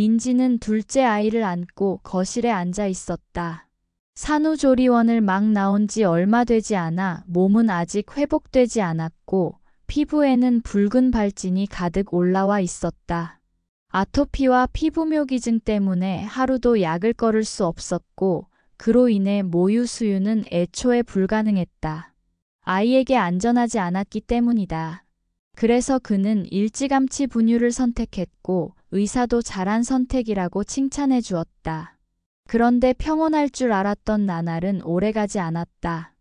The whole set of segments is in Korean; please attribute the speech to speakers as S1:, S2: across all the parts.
S1: 민지는 둘째 아이를 안고 거실에 앉아 있었다. 산후조리원을 막 나온 지 얼마 되지 않아 몸은 아직 회복되지 않았고 피부에는 붉은 발진이 가득 올라와 있었다. 아토피와 피부묘기증 때문에 하루도 약을 꺼를 수 없었고 그로 인해 모유 수유는 애초에 불가능했다. 아이에게 안전하지 않았기 때문이다. 그래서 그는 일찌감치 분유를 선택했고 의사도 잘한 선택이라고 칭찬해 주었다. 그런데 평온할 줄 알았던 나날은 오래가지 않았다.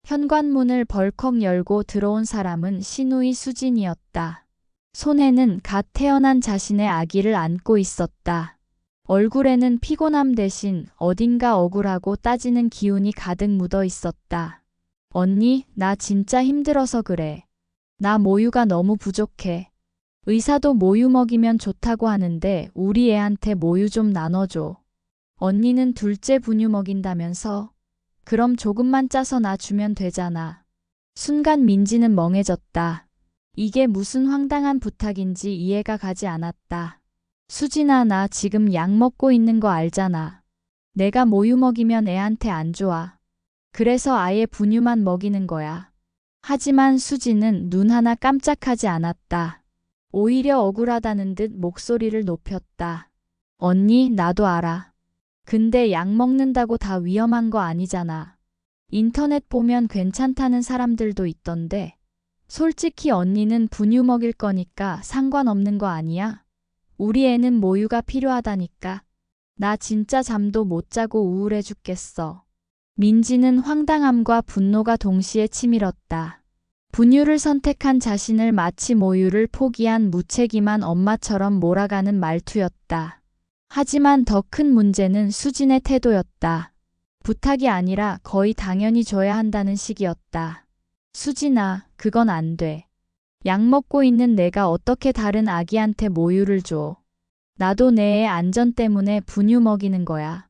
S1: 현관문을 벌컥 열고 들어온 사람은 시누이 수진이었다. 손에는 갓 태어난 자신의 아기를 안고 있었다. 얼굴에는 피곤함 대신 어딘가 억울하고 따지는 기운이 가득 묻어 있었다. 언니, 나 진짜 힘들어서 그래. 나 모유가 너무 부족해. 의사도 모유 먹이면 좋다고 하는데 우리 애한테 모유 좀 나눠줘. 언니는 둘째 분유 먹인다면서? 그럼 조금만 짜서 나 주면 되잖아. 순간 민지는 멍해졌다. 이게 무슨 황당한 부탁인지 이해가 가지 않았다. 수진아, 나 지금 약 먹고 있는 거 알잖아. 내가 모유 먹이면 애한테 안 좋아. 그래서 아예 분유만 먹이는 거야. 하지만 수진은 눈 하나 깜짝하지 않았다. 오히려 억울하다는 듯 목소리를 높였다. 언니, 나도 알아. 근데 약 먹는다고 다 위험한 거 아니잖아. 인터넷 보면 괜찮다는 사람들도 있던데. 솔직히 언니는 분유 먹일 거니까 상관없는 거 아니야? 우리 애는 모유가 필요하다니까. 나 진짜 잠도 못 자고 우울해 죽겠어. 민지는 황당함과 분노가 동시에 치밀었다. 분유를 선택한 자신을 마치 모유를 포기한 무책임한 엄마처럼 몰아가는 말투였다. 하지만 더 큰 문제는 수진의 태도였다. 부탁이 아니라 거의 당연히 줘야 한다는 식이었다. 수진아, 그건 안 돼. 약 먹고 있는 내가 어떻게 다른 아기한테 모유를 줘. 나도 내 애 안전 때문에 분유 먹이는 거야.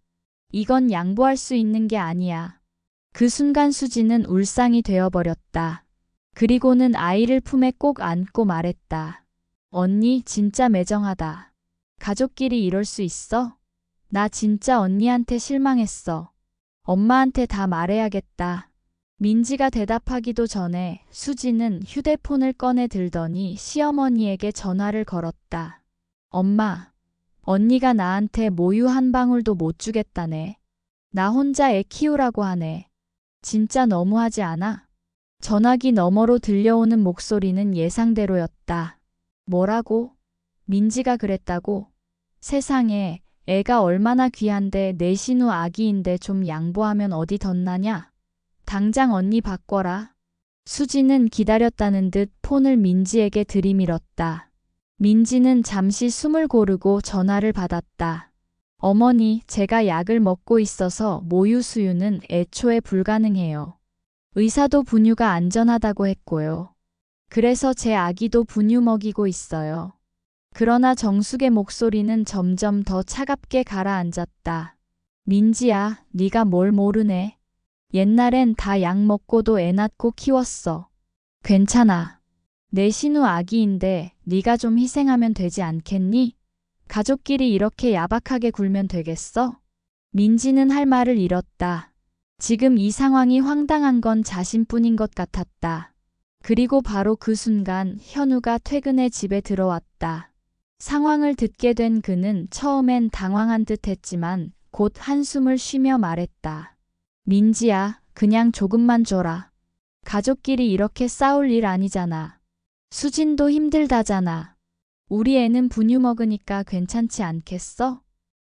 S1: 이건 양보할 수 있는 게 아니야. 그 순간 수진은 울상이 되어버렸다. 그리고는 아이를 품에 꼭 안고 말했다. 언니, 진짜 매정하다. 가족끼리 이럴 수 있어? 나 진짜 언니한테 실망했어. 엄마한테 다 말해야겠다. 민지가 대답하기도 전에 수진은 휴대폰을 꺼내 들더니 시어머니에게 전화를 걸었다. 엄마, 언니가 나한테 모유 한 방울도 못 주겠다네. 나 혼자 애 키우라고 하네. 진짜 너무하지 않아? 전화기 너머로 들려오는 목소리는 예상대로였다. 뭐라고? 민지가 그랬다고? 세상에, 애가 얼마나 귀한데 내 신우 아기인데 좀 양보하면 어디 덧나냐? 당장 언니 바꿔라. 수지는 기다렸다는 듯 폰을 민지에게 들이밀었다. 민지는 잠시 숨을 고르고 전화를 받았다. 어머니, 제가 약을 먹고 있어서 모유 수유는 애초에 불가능해요. 의사도 분유가 안전하다고 했고요. 그래서 제 아기도 분유 먹이고 있어요. 그러나 정숙의 목소리는 점점 더 차갑게 가라앉았다. 민지야, 네가 뭘 모르네. 옛날엔 다 약 먹고도 애 낳고 키웠어. 괜찮아. 내 신우 아기인데 네가 좀 희생하면 되지 않겠니? 가족끼리 이렇게 야박하게 굴면 되겠어? 민지는 할 말을 잃었다. 지금 이 상황이 황당한 건 자신뿐인 것 같았다. 그리고 바로 그 순간 현우가 퇴근해 집에 들어왔다. 상황을 듣게 된 그는 처음엔 당황한 듯 했지만 곧 한숨을 쉬며 말했다. 민지야, 그냥 조금만 줘라. 가족끼리 이렇게 싸울 일 아니잖아. 수진도 힘들다잖아. 우리 애는 분유 먹으니까 괜찮지 않겠어?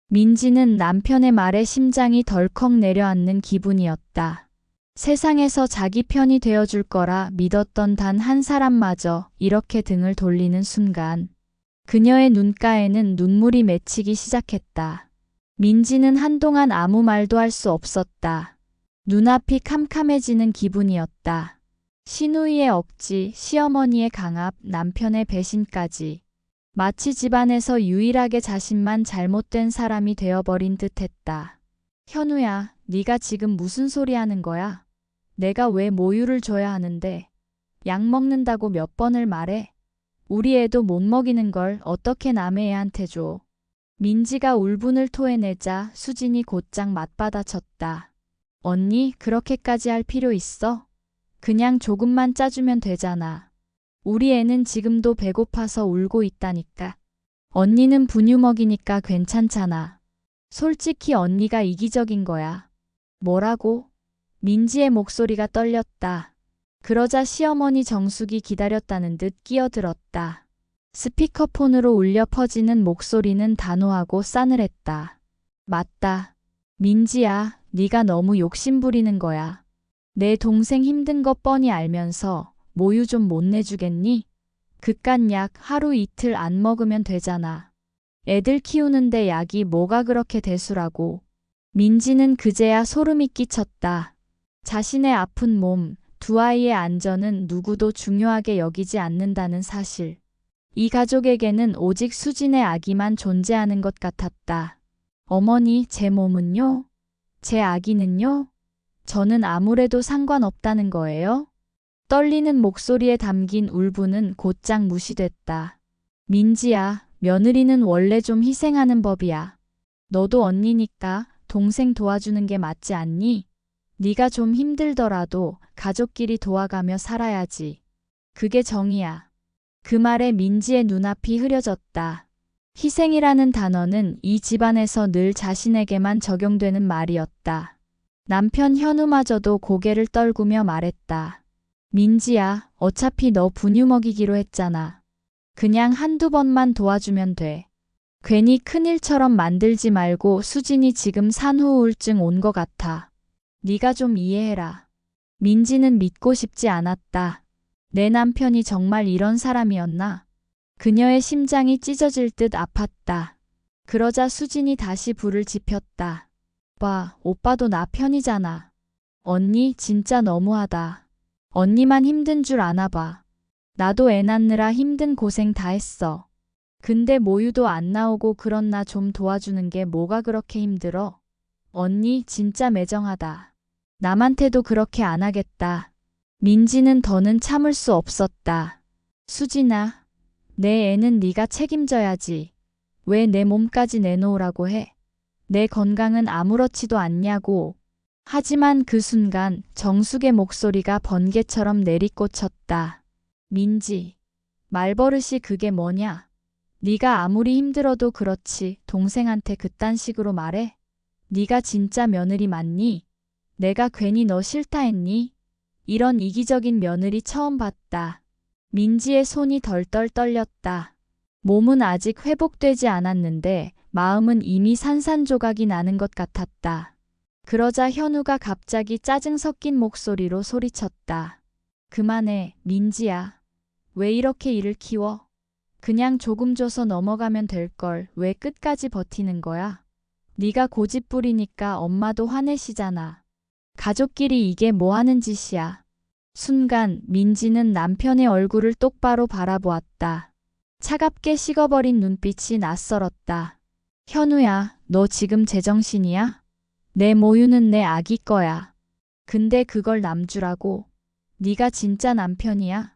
S1: 민지는 남편의 말에 심장이 덜컥 내려앉는 기분이었다. 세상에서 자기 편이 되어줄 거라 믿었던 단 한 사람마저 이렇게 등을 돌리는 순간 그녀의 눈가에는 눈물이 맺히기 시작했다. 민지는 한동안 아무 말도 할 수 없었다. 눈앞이 캄캄해지는 기분이었다. 시누이의 억지, 시어머니의 강압, 남편의 배신까지. 마치 집안에서 유일하게 자신만 잘못된 사람이 되어버린 듯했다. 현우야, 네가 지금 무슨 소리 하는 거야? 내가 왜 모유를 줘야 하는데? 약 먹는다고 몇 번을 말해? 우리 애도 못 먹이는 걸 어떻게 남의 애한테 줘? 민지가 울분을 토해내자 수진이 곧장 맞받아쳤다. 언니, 그렇게까지 할 필요 있어? 그냥 조금만 짜주면 되잖아. 우리 애는 지금도 배고파서 울고 있다니까. 언니는 분유 먹이니까 괜찮잖아. 솔직히 언니가 이기적인 거야. 뭐라고? 민지의 목소리가 떨렸다. 그러자 시어머니 정숙이 기다렸다는 듯 끼어들었다. 스피커폰으로 울려 퍼지는 목소리는 단호하고 싸늘했다. 맞다. 민지야, 네가 너무 욕심부리는 거야. 내 동생 힘든 거 뻔히 알면서 모유 좀 못 내주겠니? 그깟 약 하루 이틀 안 먹으면 되잖아. 애들 키우는데 약이 뭐가 그렇게 대수라고. 민지는 그제야 소름이 끼쳤다. 자신의 아픈 몸, 두 아이의 안전은 누구도 중요하게 여기지 않는다는 사실. 이 가족에게는 오직 수진의 아기만 존재하는 것 같았다. 어머니, 제 몸은요? 제 아기는요? 저는 아무래도 상관없다는 거예요? 떨리는 목소리에 담긴 울분은 곧장 무시됐다. 민지야, 며느리는 원래 좀 희생하는 법이야. 너도 언니니까 동생 도와주는 게 맞지 않니? 네가 좀 힘들더라도 가족끼리 도와가며 살아야지. 그게 정이야. 그 말에 민지의 눈앞이 흐려졌다. 희생이라는 단어는 이 집안에서 늘 자신에게만 적용되는 말이었다. 남편 현우마저도 고개를 떨구며 말했다. 민지야, 어차피 너 분유 먹이기로 했잖아. 그냥 한두 번만 도와주면 돼. 괜히 큰일처럼 만들지 말고. 수진이 지금 산후 우울증 온 것 같아. 네가 좀 이해해라. 민지는 믿고 싶지 않았다. 내 남편이 정말 이런 사람이었나? 그녀의 심장이 찢어질 듯 아팠다. 그러자 수진이 다시 불을 지폈다. 오빠도 나 편이잖아. 언니, 진짜 너무하다. 언니만 힘든 줄 아나 봐. 나도 애 낳느라 힘든 고생 다 했어. 근데 모유도 안 나오고 그런 나 좀 도와주는 게 뭐가 그렇게 힘들어? 언니, 진짜 매정하다. 남한테도 그렇게 안 하겠다. 민지는 더는 참을 수 없었다. 수진아, 내 애는 네가 책임져야지. 왜 내 몸까지 내놓으라고 해? 내 건강은 아무렇지도 않냐고. 하지만 그 순간 정숙의 목소리가 번개처럼 내리꽂혔다. 민지, 말버릇이 그게 뭐냐? 네가 아무리 힘들어도 그렇지 동생한테 그딴 식으로 말해? 네가 진짜 며느리 맞니? 내가 괜히 너 싫다 했니? 이런 이기적인 며느리 처음 봤다. 민지의 손이 덜덜 떨렸다. 몸은 아직 회복되지 않았는데 마음은 이미 산산조각이 나는 것 같았다. 그러자 현우가 갑자기 짜증 섞인 목소리로 소리쳤다. 그만해, 민지야. 왜 이렇게 일을 키워? 그냥 조금 줘서 넘어가면 될걸 왜 끝까지 버티는 거야? 네가 고집 부리니까 엄마도 화내시잖아. 가족끼리 이게 뭐 하는 짓이야. 순간 민지는 남편의 얼굴을 똑바로 바라보았다. 차갑게 식어버린 눈빛이 낯설었다. 현우야, 너 지금 제정신이야? 내 모유는 내 아기 거야. 근데 그걸 남주라고? 네가 진짜 남편이야?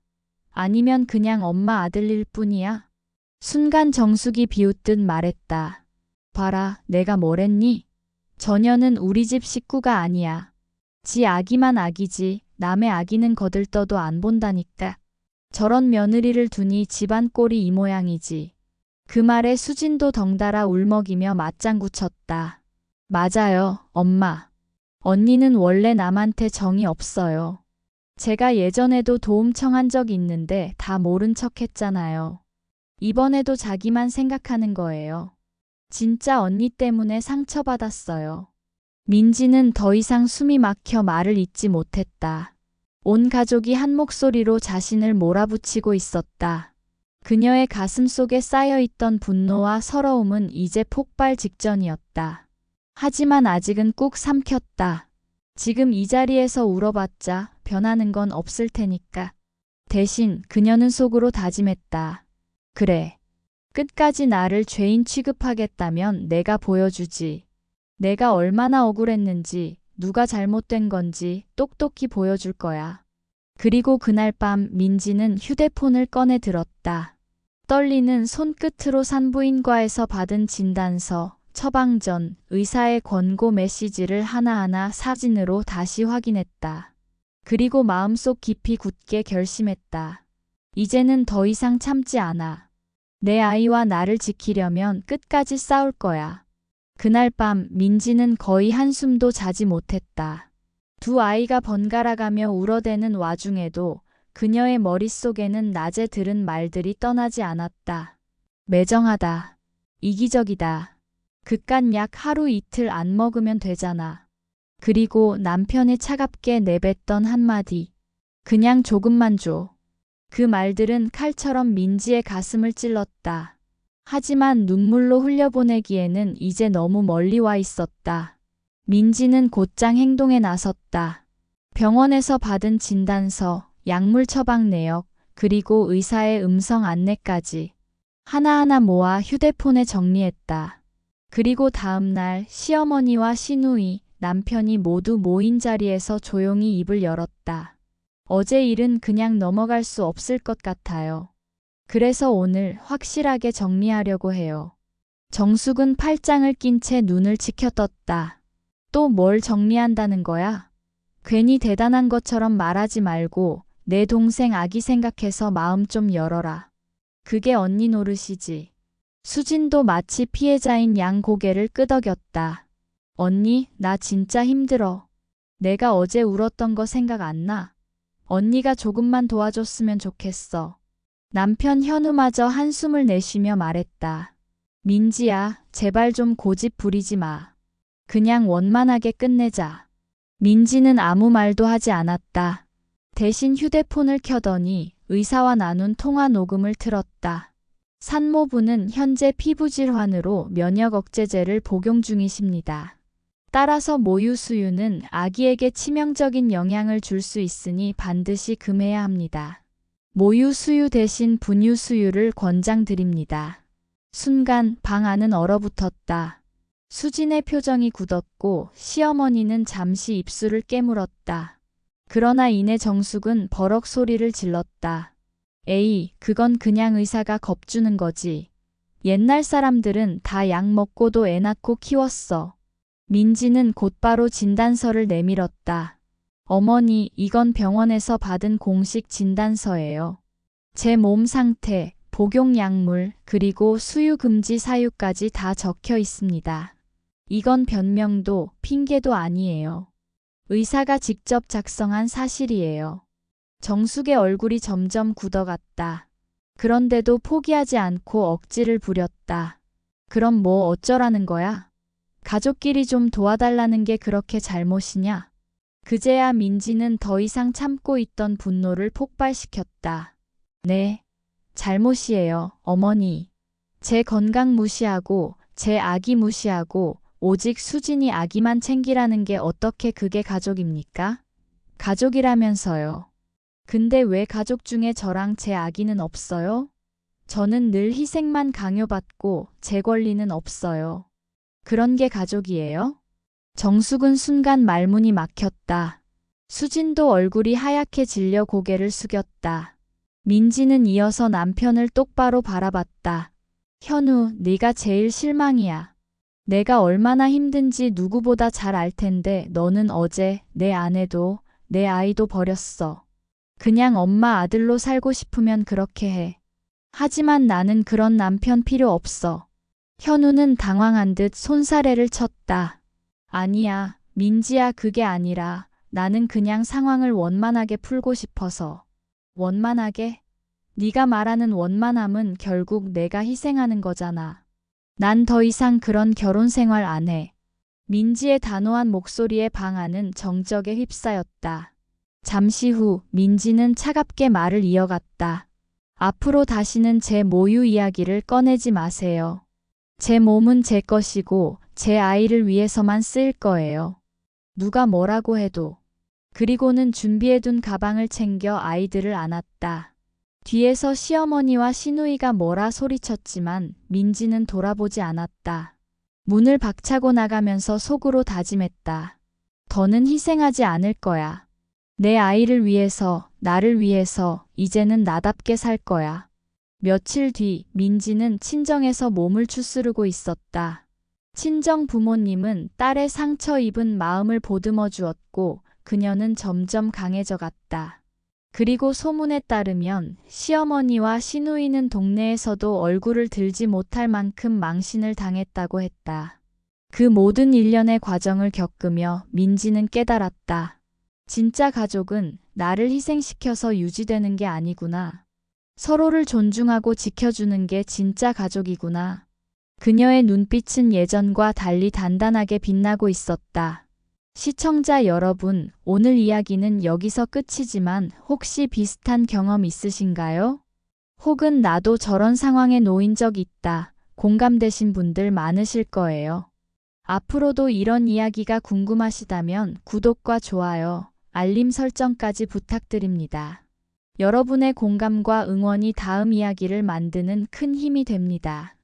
S1: 아니면 그냥 엄마 아들일 뿐이야? 순간 정숙이 비웃듯 말했다. 봐라, 내가 뭐랬니? 저녀는 우리 집 식구가 아니야. 지 아기만 아기지 남의 아기는 거들떠도 안 본다니까. 저런 며느리를 두니 집안 꼴이 이 모양이지. 그 말에 수진도 덩달아 울먹이며 맞장구 쳤다. 맞아요, 엄마. 언니는 원래 남한테 정이 없어요. 제가 예전에도 도움 청한 적 있는데 다 모른 척 했잖아요. 이번에도 자기만 생각하는 거예요. 진짜 언니 때문에 상처받았어요. 민지는 더 이상 숨이 막혀 말을 잇지 못했다. 온 가족이 한 목소리로 자신을 몰아붙이고 있었다. 그녀의 가슴 속에 쌓여있던 분노와 서러움은 이제 폭발 직전이었다. 하지만 아직은 꾹 삼켰다. 지금 이 자리에서 울어봤자 변하는 건 없을 테니까. 대신 그녀는 속으로 다짐했다. 그래. 끝까지 나를 죄인 취급하겠다면 내가 보여주지. 내가 얼마나 억울했는지, 누가 잘못된 건지 똑똑히 보여줄 거야. 그리고 그날 밤 민지는 휴대폰을 꺼내 들었다. 떨리는 손끝으로 산부인과에서 받은 진단서, 처방전, 의사의 권고 메시지를 하나하나 사진으로 다시 확인했다. 그리고 마음속 깊이 굳게 결심했다. 이제는 더 이상 참지 않아. 내 아이와 나를 지키려면 끝까지 싸울 거야. 그날 밤 민지는 거의 한숨도 자지 못했다. 두 아이가 번갈아가며 울어대는 와중에도 그녀의 머릿속에는 낮에 들은 말들이 떠나지 않았다. 매정하다. 이기적이다. 그깟 약 하루 이틀 안 먹으면 되잖아. 그리고 남편이 차갑게 내뱉던 한마디. 그냥 조금만 줘. 그 말들은 칼처럼 민지의 가슴을 찔렀다. 하지만 눈물로 흘려보내기에는 이제 너무 멀리 와 있었다. 민지는 곧장 행동에 나섰다. 병원에서 받은 진단서, 약물 처방 내역, 그리고 의사의 음성 안내까지 하나하나 모아 휴대폰에 정리했다. 그리고 다음 날 시어머니와 시누이, 남편이 모두 모인 자리에서 조용히 입을 열었다. 어제 일은 그냥 넘어갈 수 없을 것 같아요. 그래서 오늘 확실하게 정리하려고 해요. 정숙은 팔짱을 낀 채 눈을 치켜떴다. 또 뭘 정리한다는 거야? 괜히 대단한 것처럼 말하지 말고 내 동생 아기 생각해서 마음 좀 열어라. 그게 언니 노릇이지. 수진도 마치 피해자인 양 고개를 끄덕였다. 언니, 나 진짜 힘들어. 내가 어제 울었던 거 생각 안 나? 언니가 조금만 도와줬으면 좋겠어. 남편 현우마저 한숨을 내쉬며 말했다. 민지야, 제발 좀 고집 부리지 마. 그냥 원만하게 끝내자. 민지는 아무 말도 하지 않았다. 대신 휴대폰을 켜더니 의사와 나눈 통화 녹음을 틀었다. 산모부는 현재 피부질환으로 면역 억제제를 복용 중이십니다. 따라서 모유 수유는 아기에게 치명적인 영향을 줄 수 있으니 반드시 금해야 합니다. 모유 수유 대신 분유 수유를 권장드립니다. 순간 방 안은 얼어붙었다. 수진의 표정이 굳었고 시어머니는 잠시 입술을 깨물었다. 그러나 이내 정숙은 버럭 소리를 질렀다. 에이, 그건 그냥 의사가 겁주는 거지. 옛날 사람들은 다 약 먹고도 애 낳고 키웠어. 민지는 곧바로 진단서를 내밀었다. 어머니, 이건 병원에서 받은 공식 진단서예요. 제 몸 상태, 복용 약물, 그리고 수유 금지 사유까지 다 적혀 있습니다. 이건 변명도 핑계도 아니에요. 의사가 직접 작성한 사실이에요. 정숙의 얼굴이 점점 굳어갔다. 그런데도 포기하지 않고 억지를 부렸다. 그럼 뭐 어쩌라는 거야? 가족끼리 좀 도와달라는 게 그렇게 잘못이냐? 그제야 민지는 더 이상 참고 있던 분노를 폭발시켰다. 네, 잘못이에요, 어머니. 제 건강 무시하고, 제 아기 무시하고, 오직 수진이 아기만 챙기라는 게 어떻게 그게 가족입니까? 가족이라면서요. 근데 왜 가족 중에 저랑 제 아기는 없어요? 저는 늘 희생만 강요받고 제 권리는 없어요. 그런 게 가족이에요? 정숙은 순간 말문이 막혔다. 수진도 얼굴이 하얗게 질려 고개를 숙였다. 민지는 이어서 남편을 똑바로 바라봤다. 현우, 네가 제일 실망이야. 내가 얼마나 힘든지 누구보다 잘 알 텐데 너는 어제 내 아내도 내 아이도 버렸어. 그냥 엄마 아들로 살고 싶으면 그렇게 해. 하지만 나는 그런 남편 필요 없어. 현우는 당황한 듯 손사래를 쳤다. 아니야, 민지야, 그게 아니라 나는 그냥 상황을 원만하게 풀고 싶어서. 원만하게? 네가 말하는 원만함은 결국 내가 희생하는 거잖아. 난 더 이상 그런 결혼 생활 안 해. 민지의 단호한 목소리에 방 안은 정적에 휩싸였다. 잠시 후 민지는 차갑게 말을 이어갔다. 앞으로 다시는 제 모유 이야기를 꺼내지 마세요. 제 몸은 제 것이고 제 아이를 위해서만 쓰일 거예요. 누가 뭐라고 해도. 그리고는 준비해둔 가방을 챙겨 아이들을 안았다. 뒤에서 시어머니와 시누이가 뭐라 소리쳤지만 민지는 돌아보지 않았다. 문을 박차고 나가면서 속으로 다짐했다. 더는 희생하지 않을 거야. 내 아이를 위해서, 나를 위해서 이제는 나답게 살 거야. 며칠 뒤 민지는 친정에서 몸을 추스르고 있었다. 친정 부모님은 딸의 상처 입은 마음을 보듬어 주었고 그녀는 점점 강해져 갔다. 그리고 소문에 따르면 시어머니와 시누이는 동네에서도 얼굴을 들지 못할 만큼 망신을 당했다고 했다. 그 모든 일련의 과정을 겪으며 민지는 깨달았다. 진짜 가족은 나를 희생시켜서 유지되는 게 아니구나. 서로를 존중하고 지켜주는 게 진짜 가족이구나. 그녀의 눈빛은 예전과 달리 단단하게 빛나고 있었다. 시청자 여러분, 오늘 이야기는 여기서 끝이지만 혹시 비슷한 경험 있으신가요? 혹은 나도 저런 상황에 놓인 적 있다. 공감되신 분들 많으실 거예요. 앞으로도 이런 이야기가 궁금하시다면 구독과 좋아요, 알림 설정까지 부탁드립니다. 여러분의 공감과 응원이 다음 이야기를 만드는 큰 힘이 됩니다.